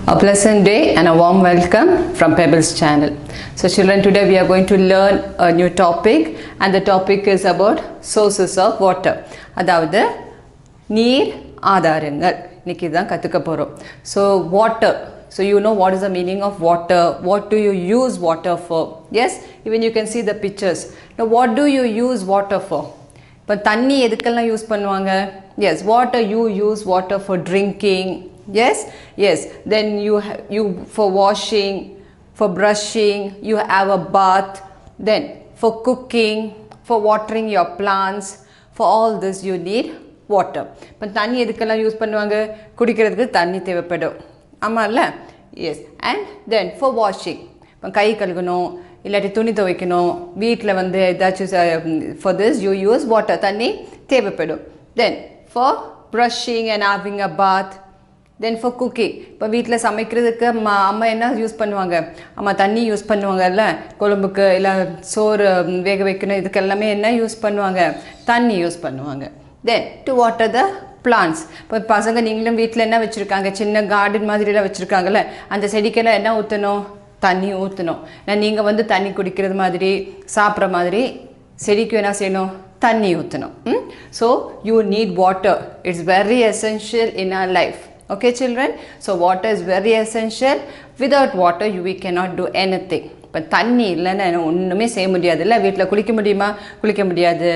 A pleasant day and a warm welcome from Pebbles channel. So children, today we are going to learn a new topic, and the topic is about sources of water. அதாவது நீர் ஆதாரங்கள் இன்னைக்கு தான் கத்துக்க போறோம். So water, so you know what is the meaning of water, what do you use water for? Yes, even you can see the pictures. Now what do you use water for? இப்போ தண்ணி எதுக்கெல்லாம் use பண்ணுவாங்க? Yes, water, you use water for drinking. Yes, then you for washing, for brushing, you have a bath, then for cooking, for watering your plants, for all this you need water. இப்போ தண்ணி எதுக்கெல்லாம் use பண்ணுவாங்க? குடிக்கிறதுக்கு தண்ணி தேவைப்படும், ஆமாம்ல? Yes, and then for washing, இப்போ கை கழுகணும், இல்லாட்டி துணி துவைக்கணும், வீட்டில் வந்து ஏதாச்சும் for this you use water, தண்ணி தேவைப்படும். Then for brushing and having a bath, then for cooking, இப்போ வீட்டில் சமைக்கிறதுக்கு அம்மா என்ன யூஸ் பண்ணுவாங்க? அம்மா தண்ணி யூஸ் பண்ணுவாங்கல்ல, குழம்புக்கு இல்லை சோறு வேக வைக்கணும், இதுக்கு எல்லாமே என்ன யூஸ் பண்ணுவாங்க? தண்ணி யூஸ் பண்ணுவாங்க. Then to water the plants, இப்போ பசங்க நீங்களும் வீட்டில் என்ன வச்சுருக்காங்க? சின்ன கார்டன் மாதிரிலாம் வச்சுருக்காங்கல்ல, அந்த செடிக்கெல்லாம் என்ன ஊற்றணும்? தண்ணி ஊற்றணும். நீங்கள் வந்து தண்ணி குடிக்கிறது மாதிரி சாப்பிட்ற மாதிரி செடிக்கு என்ன செய்யணும்? தண்ணி ஊற்றணும். So you need water, it's very essential in our life. Okay children, so water is very essential. Without water we cannot do anything. இப்போ தண்ணி இல்லைன்னா ஒன்றுமே செய்ய முடியாது. இல்லை வீட்டில் குளிக்க முடியுமா? குளிக்க முடியாது,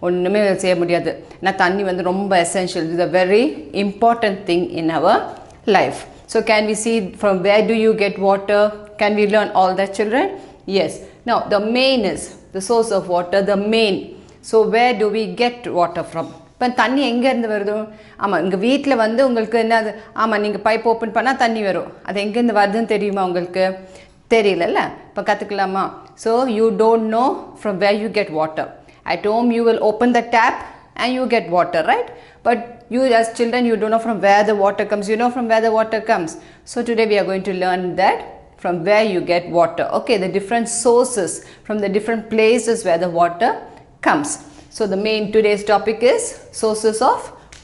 ஒன்றுமே செய்ய முடியாது. ஏன்னா தண்ணி வந்து ரொம்ப essential, it's a very important thing in our life. So can we see from where do you get water? Can we learn all that children? Yes. Now the main is the source of water, the main. So where do we get water from? இப்போ தண்ணி எங்கேருந்து வருது? ஆமாம், இங்கே வீட்டில் வந்து உங்களுக்கு என்ன, ஆமாம், நீங்கள் பைப் ஓப்பன் பண்ணால் தண்ணி வரும். அது எங்கேருந்து வருதுன்னு தெரியுமா உங்களுக்கு? தெரியலல்ல, இப்போ கற்றுக்கலாமா? So you don't know from where you get water. At home you will open the tap and you get water, right? But you as children, you don't know from where the water comes. You know from where the water comes. So today we are going to learn that from where you get water. Okay, the different sources from the different places where the water comes. So the main today's topic is sources of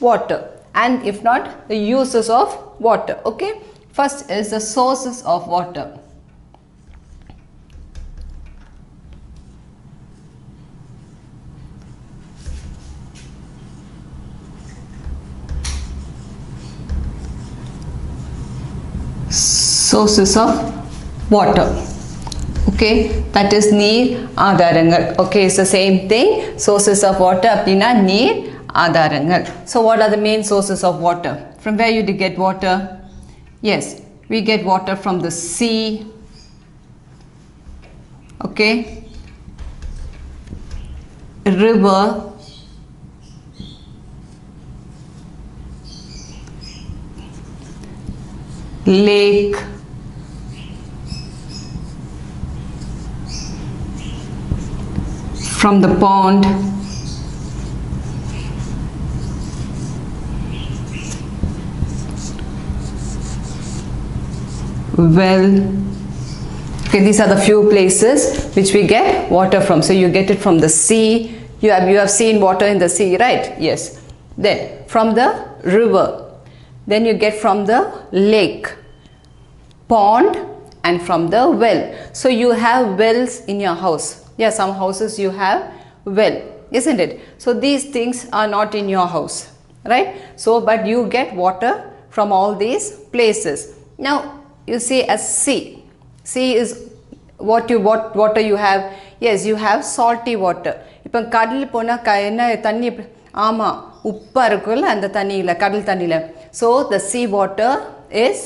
water, and if not, the uses of water. Okay, first is the sources of water. Sources of water. Okay, that is நீர் ஆதாரங்கள். Okay, it's the same thing. Sources of water அப்படின்னா நீர் ஆதாரங்கள். So what are the main sources of water? From where you get water? Yes, we get water from the sea. Okay, river, lake, from the pond, well. Okay, these are the few places which we get water from. So you get it from the sea. You have seen water in the sea, right? Yes. Then from the river, then you get from the lake, pond, and from the well. So you have wells in your house. Yeah, some houses you have well, isn't it? So these things are not in your house, right? So but you get water from all these places. Now you see a sea. Sea is what water you have? Yes, you have salty water. இப்போ கடல் போனால் என்ன தண்ணி? ஆமாம், உப்பாக இருக்குல்ல அந்த தண்ணியில், கடல் தண்ணியில். So the sea water is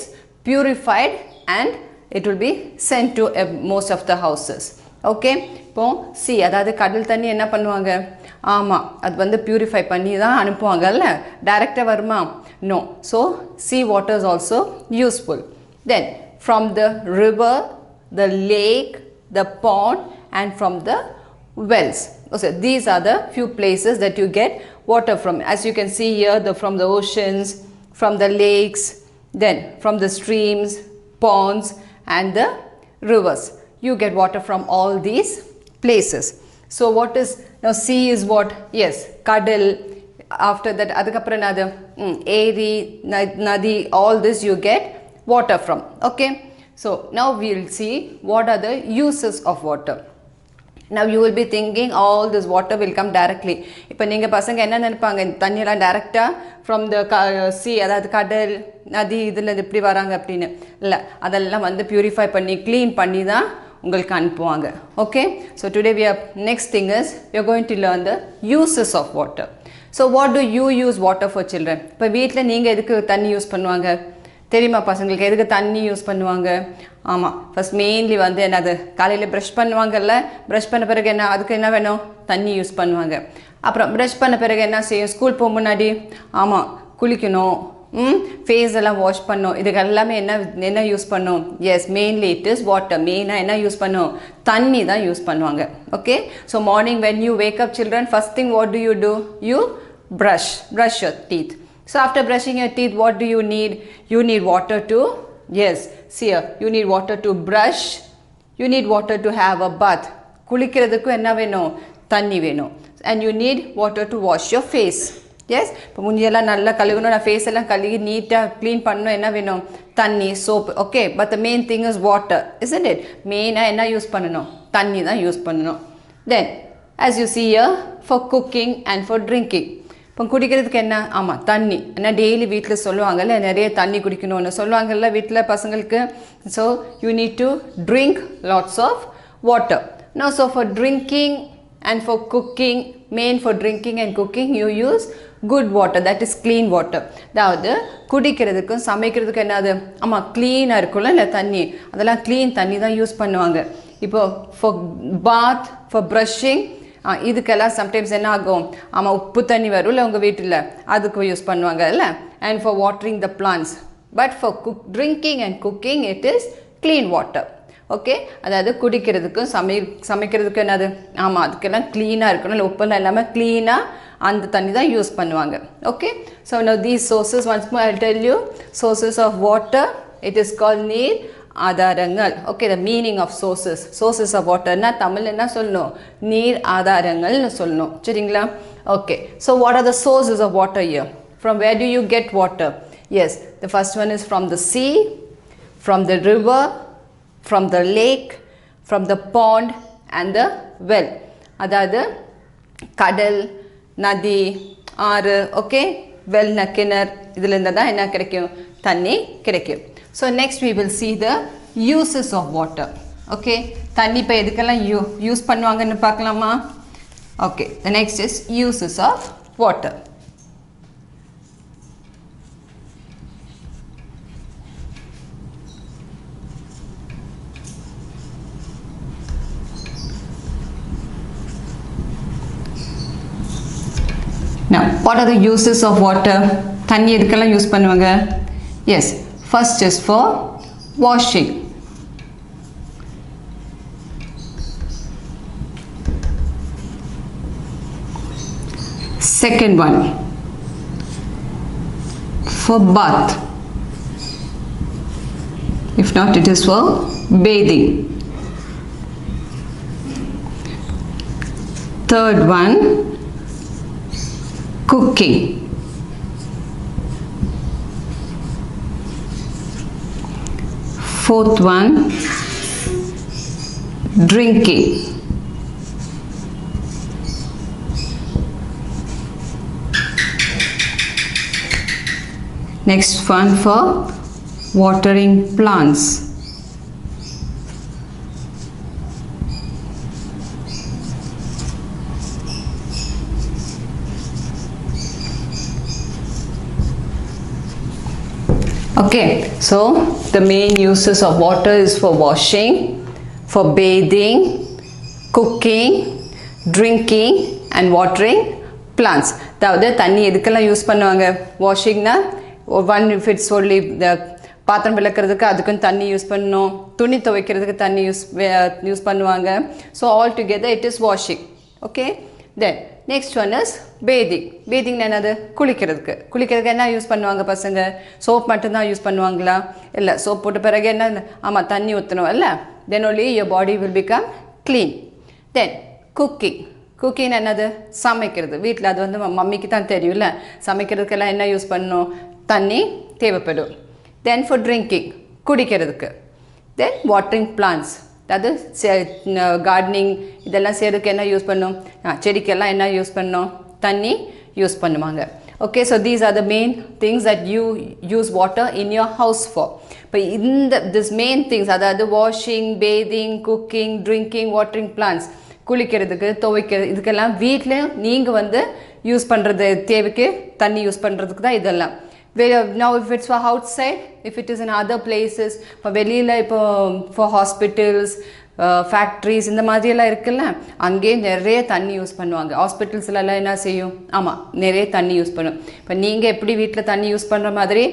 purified and it will be sent to most of the houses. Okay, இப்போ சி அதாவது கடல் தண்ணி என்ன பண்ணுவாங்க? ஆமாம், அது வந்து பியூரிஃபை பண்ணி தான் அனுப்புவாங்கல்ல, டைரெக்டாக வருமா? No. So sea water is also useful. Then from the river, the lake, the pond, and from the wells. So these are the few places that you get water from. As you can see here, from the oceans, from the lakes, then from the streams, ponds, and the rivers. You get water from all these places. So what is, now sea is what? Yes, kadal. After that, adukapra nadu, eri, nadi, all this you get water from. Okay, so now we will see what are the uses of water. Now you will be thinking all this water will come directly. இப்போ நீங்க பசங்க என்ன நினைப்பாங்க, தண்ணியெல்லாம் டைரக்டா from the sea, அதாவது கடல் நதி இதுல இப்படி வராங்க அப்படின்னு. இல்லை, அதெல்லாம் வந்து பியூரிஃபை பண்ணி க்ளீன் பண்ணி தான் உங்களுக்கு அனுப்புவாங்க. Okay, so today we are next thing is we are going to learn the uses of water. So what do you use water for, children? இப்போ வீட்டில் நீங்கள் எதுக்கு தண்ணி யூஸ் பண்ணுவாங்க தெரியுமா பசங்களுக்கு? எதுக்கு தண்ணி யூஸ் பண்ணுவாங்க? ஆமாம், ஃபஸ்ட் மெயின்லி வந்து என்னது, காலையில் ப்ரஷ் பண்ணுவாங்கல்ல, ப்ரஷ் பண்ண பிறகு என்ன, அதுக்கு என்ன வேணும், தண்ணி யூஸ் பண்ணுவாங்க. அப்புறம் ப்ரஷ் பண்ண பிறகு என்ன செய்யும், ஸ்கூல் போக முன்னாடி ஆமாம் குளிக்கணும், ஃபேஸ் எல்லாம் வாஷ் பண்ணணும். இதுக்கு எல்லாமே என்ன யூஸ் பண்ணும்? Yes, mainly it is water. மெயினாக என்ன யூஸ் பண்ணும், தண்ணி தான் யூஸ் பண்ணுவாங்க. Okay, so morning when you wake up children, first thing what do you do, you brush your teeth. So after brushing your teeth, what do you need? You need water to, yes, see here, you need water to brush, you need water to have a bath. குளிக்கிறதுக்கு என்ன வேணும், தண்ணி வேணும். And you need water to wash your face. Yes, இப்போ மூஞ்சியெல்லாம் நல்லா கழுவணும், நான் face எல்லாம் கழுவி நீட்டாக க்ளீன் பண்ணணும், என்ன வேணும், தண்ணி, soap. Okay, but the main thing is water, isn't it? மெயினாக என்ன யூஸ் பண்ணணும், தண்ணி தான் யூஸ் பண்ணணும். Then as you see here, for cooking and for drinking, இப்போ குடிக்கிறதுக்கு என்ன, ஆமாம் தண்ணி. ஏன்னா டெய்லி வீட்டில் சொல்லுவாங்கல்ல, நிறைய தண்ணி குடிக்கணும்னு சொல்லுவாங்கல்ல வீட்டில் பசங்களுக்கு. So you need to drink lots of water. No, so for drinking and for cooking, main for drinking and cooking you use good water, that is clean water. அதாவது குடிக்கிறதுக்கும் சமைக்கிறதுக்கும் என்னது, ஆமாம் க்ளீனாக இருக்கும்ல இல்லை தண்ணி, அதெல்லாம் க்ளீன் தண்ணி தான் யூஸ் பண்ணுவாங்க. இப்போது ஃபார் பாத், ஃபார் ப்ரஷிங், இதுக்கெல்லாம் சம்டைம்ஸ் என்ன ஆகும், ஆமாம் உப்பு தண்ணி வரும்ல உங்கள் வீட்டில், அதுக்கு யூஸ் பண்ணுவாங்க இல்லை. And for watering the plants. But for drinking and cooking it is clean water. Okay, அதாவது குடிக்கிறதுக்கும் சமைக்கிறதுக்கும் என்னது, ஆமாம் அதுக்கெல்லாம் க்ளீனாக இருக்கணும், இல்லை உப்பெல்லாம் இல்லாமல் க்ளீனாக அந்த தண்ணி தான் யூஸ் பண்ணுவாங்க. Okay, so now these sources, once more I'll tell you, sources of water, it is called நீர் ஆதாரங்கள். Okay, the meaning of sources of வாட்டர்னா தமிழ் என்ன சொல்லணும், நீர் ஆதாரங்கள்னு சொல்லணும். சரிங்களா? Okay, so what are the sources of water here? From where do you get water? Yes, the first one is from the sea, from the river, from the lake, from the pond and the well. அதாவது கடல், நதி, ஆறு, okay, well கிணறு, இதுலேருந்து தான் என்ன கிடைக்கும், தண்ணி கிடைக்கும். So next we will see the uses of water. Okay, தண்ணி இப்போ எதுக்கெல்லாம் யூஸ் பண்ணுவாங்கன்னு பார்க்கலாமா? Okay, the next is uses of water. Now, what are the uses of water? தண்ணி எதுக்கெல்லாம் யூஸ் பண்ணுவாங்க? Yes, first is for washing. Second one, for bath. If not, it is for bathing. Third one, cooking. Fourth one, drinking. Next one for watering plants. Okay, so the main uses of water is for washing, for bathing, cooking, drinking and watering plants. அதாவது தண்ணி எதுக்கெல்லாம் use பண்ணுவாங்க? வாஷிங்னா one if it's only பாத்திரம் விளக்குறதுக்கு அதுக்கும் தண்ணி use பண்ணணும், துணி துவைக்கிறதுக்கு தண்ணி யூஸ் பண்ணுவாங்க. So all together it is washing. Okay, then next one is bathing. பேதிங்னா என்னது? குளிக்கிறதுக்கு என்ன யூஸ் பண்ணுவாங்க பசங்க? சோப் மட்டும்தான் யூஸ் பண்ணுவாங்களா? இல்லை, சோப் போட்ட பிறகு என்ன, ஆமாம் தண்ணி ஊற்றணும் இல்லை, then only your body will become clean. Then cooking என்னது? சமைக்கிறது. வீட்டில் அது மம்மிக்கு தான் தெரியும்ல, சமைக்கிறதுக்கெல்லாம் என்ன யூஸ் பண்ணணும்? தண்ணி தேவைப்படும். then for drinking குடிக்கிறதுக்கு, then watering plants, அதாவது gardening இதெல்லாம் செய்யறதுக்கு என்ன யூஸ் பண்ணோம், செடிக்கெல்லாம் என்ன யூஸ் பண்ணோம், தண்ணி யூஸ் பண்ணுவாங்க. Okay, so these are the main things that you use water in your house for. But in this main things, அதாவது washing, bathing, cooking, drinking, watering plants, குளிக்கிறதுக்கு, துவைக்கிறது, இதுக்கெல்லாம் வீட்டில் நீங்கள் வந்து யூஸ் பண்ணுறது, தேவைக்கு தண்ணி யூஸ் பண்ணுறதுக்கு தான் இதெல்லாம். Now if it's for outside, if it is in other places, இப்போ வெளியில் இப்போ for hospitals, ஃபேக்ட்ரிஸ் இந்த மாதிரியெல்லாம் இருக்குல்ல, அங்கேயே நிறைய தண்ணி யூஸ் பண்ணுவாங்க. ஹாஸ்பிட்டல்ஸ்லாம் என்ன செய்யும், ஆமாம் நிறைய தண்ணி யூஸ் பண்ணும். இப்போ நீங்கள் எப்படி வீட்டில் தண்ணி யூஸ் பண்ணுற மாதிரி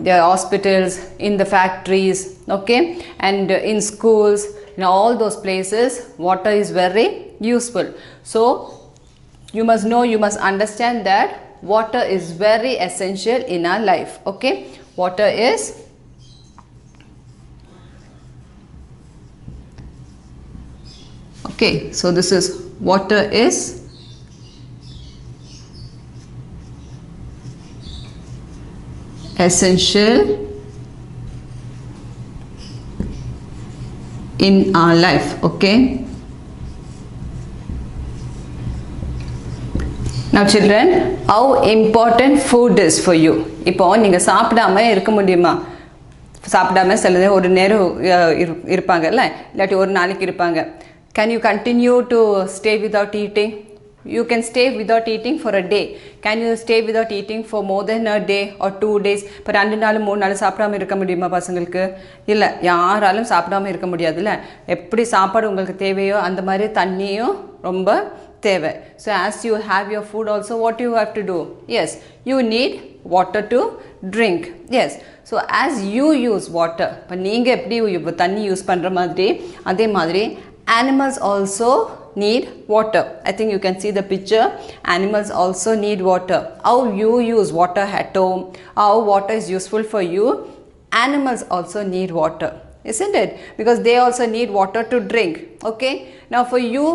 the hospitals, in the factories, okay, and in schools, in all those places water is very useful. So you must know, you must understand that water is very essential in our life. Okay, water is okay, so this is water is essential in our life. Okay, now children, how important food is for you. இப்போ நீங்கள் சாப்பிடாம இருக்க முடியுமா, சாப்பிடாம சில ஒரு நேரம் இருப்பாங்கல்ல, இல்லாட்டி ஒரு நாளைக்கு இருப்பாங்க. Can you continue to stay without eating? You can stay without eating for a day. Can you stay without eating for more than a day or 2 days? இப்போ 2 நாள் 3 நாள் சாப்பிடாம இருக்க முடியுமா பசங்களுக்கு? இல்லை, யாராலும் சாப்பிடாம இருக்க முடியாதுல்ல. எப்படி சாப்பாடு உங்களுக்கு தேவையோ அந்த மாதிரி தண்ணியும் ரொம்ப தேவை. So as you have your food also, what you have to do? Yes, you need water to drink. Yes, so as you use water, இப்போ நீங்கள் எப்படி தண்ணி யூஸ் பண்ணுற மாதிரி அதே மாதிரி animals also need water. I think you can see the picture. Animals also need water. How you use water at home, how water is useful for you, animals also need water, isn't it? Because they also need water to drink. Okay, now for you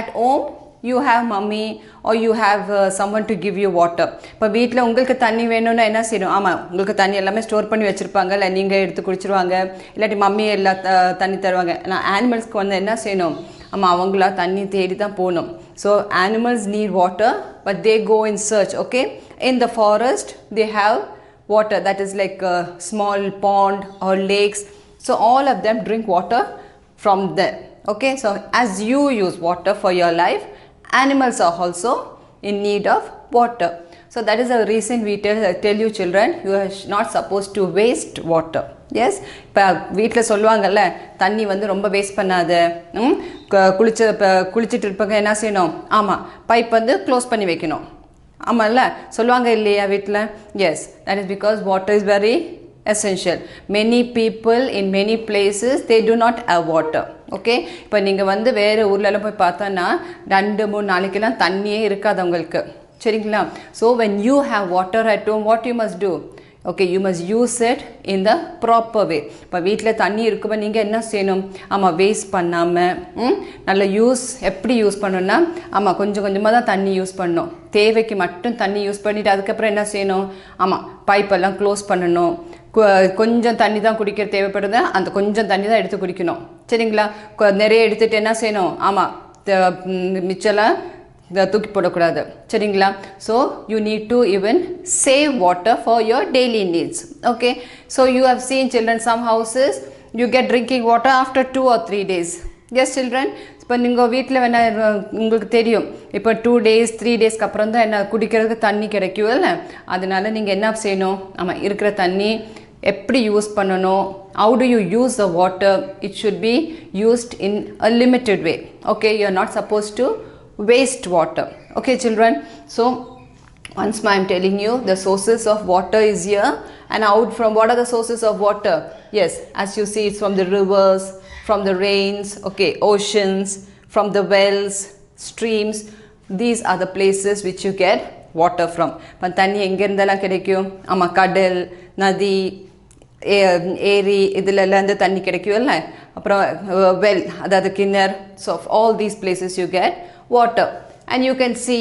at home, you have mummy or you have someone to give you water. இப்போ வீட்டில் உங்களுக்கு தண்ணி வேணும்னா என்ன செய்யணும், ஆமாம் உங்களுக்கு தண்ணி எல்லாமே ஸ்டோர் பண்ணி வச்சுருப்பாங்க, இல்லை நீங்கள் எடுத்து குடிச்சிருவாங்க, இல்லாட்டி மம்மி எல்லா தண்ணி தருவாங்க. ஆனால் ஆனிமல்ஸ்க்கு வந்து என்ன செய்யணும், ஆமாம் அவங்களா தண்ணி தேடி தான் போகணும். So animals need water but they go in search. Okay, in the forest they have water, that is like a small pond or lakes, so all of them drink water from there. Okay, so as you use water for your life, animals are also in need of water. So that is the reason we tell you children, you are not supposed to waste water. Yes, இப்போ வீட்டில் சொல்லுவாங்கல்ல, தண்ணி வந்து ரொம்ப waste பண்ணாத, குளிச்சுட்டு இருப்பாங்க, என்ன செய்யணும், ஆமாம் பைப் வந்து க்ளோஸ் பண்ணி வைக்கணும், ஆமாம்ல சொல்லுவாங்க இல்லையா வீட்டில். Yes, that is because water is very essential. Many people in many places they do not have water. Okay, இப்போ நீங்கள் வந்து வேறு ஊர்லலாம் போய் பார்த்தோன்னா 2-3 நாளைக்கெல்லாம் தண்ணியே இருக்காது உங்களுக்கு, சரிங்களா. So when you have water at home, what you must do? Okay, you must use it in the proper way. இப்போ வீட்டில் தண்ணி இருக்கும்போது நீங்கள் என்ன செய்யணும், ஆமாம் வேஸ்ட் பண்ணாமல் நல்ல யூஸ், எப்படி யூஸ் பண்ணணும்னா ஆமாம் கொஞ்சம் கொஞ்சமாக தான் தண்ணி யூஸ் பண்ணணும், தேவைக்கு மட்டும் தண்ணி யூஸ் பண்ணிவிட்டு அதுக்கப்புறம் என்ன செய்யணும், ஆமாம் பைப்பெல்லாம் க்ளோஸ் பண்ணணும். கொஞ்சம் தண்ணி தான் குடிக்கிற தேவைப்படுது, அந்த கொஞ்சம் தண்ணி தான் எடுத்து குடிக்கணும், சரிங்களா. நிறைய எடுத்துகிட்டு என்ன செய்யணும், ஆமாம் மிச்சம்லாம் தூக்கி போடக்கூடாது, சரிங்களா. So you need to even save water for your daily needs. Okay, so you have seen children some houses you get drinking water after 2 or 3 days. Yes children, இப்போ நீங்கள் வீட்டில் வேணா உங்களுக்கு தெரியும், இப்போ 2 days 3 daysக்கு அப்புறம் தான் என்ன குடிக்கிறதுக்கு தண்ணி கிடைக்கும் இல்லை. அதனால நீங்கள் என்ன செய்யணும், ஆமாம் இருக்கிற தண்ணி எப்படி யூஸ் பண்ணணும், how do you use the water, it should be used in a limited way. Okay, you are not supposed to waste water. Okay children, so once more I am telling you the sources of water is here. And out from what are the sources of water? Yes, as you see, it's from the rivers, from the rains, okay, oceans, from the wells, streams. These are the places which you get water from. But தண்ணி எங்கே இருந்தெல்லாம் கிடைக்கும், ஆமாம் கடல், நதி, ஏரி, இதிலெல்லாம் இந்த தண்ணி கிடைக்கும் இல்லை. அப்புறம் வெல், அதாவது கிணறு. So all these places you get water. And you can see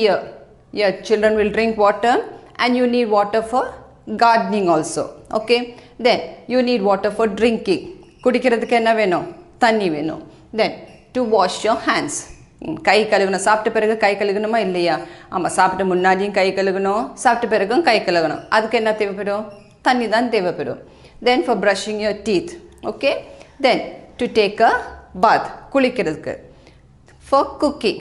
your children will drink water, and you need water for gardening also. Okay, Then you need water for drinking. குடிக்கிறதுக்கு என்ன வேணும்? தண்ணி வேணும். Then to wash your hands. கை கழுகணும். சாப்பிட்ட பிறகு கை கழுகணுமா இல்லையா? ஆமாம், சாப்பிட்ட முன்னாடியும் கை கழுகணும், சாப்பிட்ட பிறகும் கை கழுகணும். அதுக்கு என்ன தேவைப்படும்? தண்ணி தான் தேவைப்படும். Then for brushing your teeth. Okay? Then to take a bath. குளிக்கிறதுக்கு. For cooking.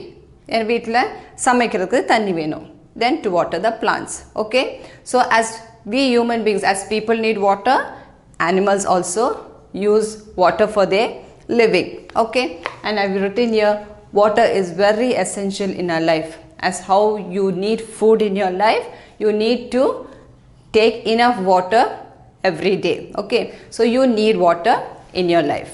என் வீட்டில் சமைக்கிறதுக்கு தண்ணி வேணும். Then to water the plants. Okay? So as we human beings, as people need water, animals also use water for their living. Okay? And I've written here, water is very essential in our life. As how you need food in your life, you need to take enough water every day. Okay? So you need water in your life.